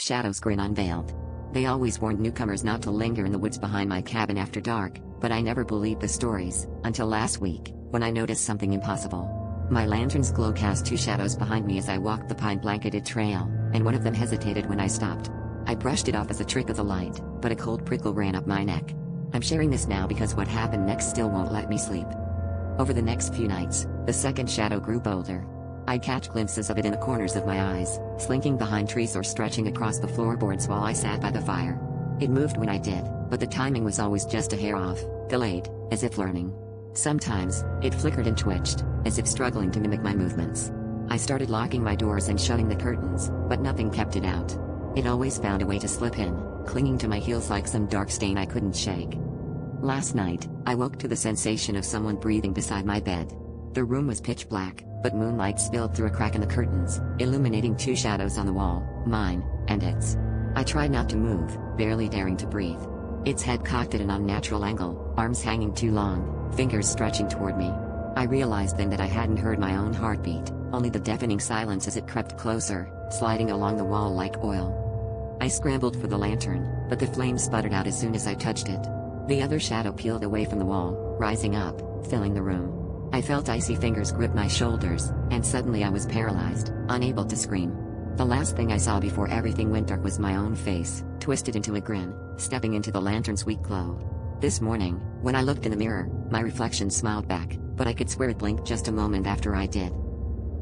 Shadow's grin unveiled. They always warned newcomers not to linger in the woods behind my cabin after dark, but I never believed the stories, until last week, when I noticed something impossible. My lantern's glow cast two shadows behind me as I walked the pine-blanketed trail, and one of them hesitated when I stopped. I brushed it off as a trick of the light, but a cold prickle ran up my neck. I'm sharing this now because what happened next still won't let me sleep. Over the next few nights, the second shadow grew bolder. I'd catch glimpses of it in the corners of my eyes, slinking behind trees or stretching across the floorboards while I sat by the fire. It moved when I did, but the timing was always just a hair off, delayed, as if learning. Sometimes, it flickered and twitched, as if struggling to mimic my movements. I started locking my doors and shutting the curtains, but nothing kept it out. It always found a way to slip in, clinging to my heels like some dark stain I couldn't shake. Last night, I woke to the sensation of someone breathing beside my bed. The room was pitch black, but moonlight spilled through a crack in the curtains, illuminating two shadows on the wall, mine, and its. I tried not to move, barely daring to breathe. Its head cocked at an unnatural angle, arms hanging too long, fingers stretching toward me. I realized then that I hadn't heard my own heartbeat, only the deafening silence as it crept closer, sliding along the wall like oil. I scrambled for the lantern, but the flame sputtered out as soon as I touched it. The other shadow peeled away from the wall, rising up, filling the room. I felt icy fingers grip my shoulders, and suddenly I was paralyzed, unable to scream. The last thing I saw before everything went dark was my own face, twisted into a grin, stepping into the lantern's weak glow. This morning, when I looked in the mirror, my reflection smiled back, but I could swear it blinked just a moment after I did.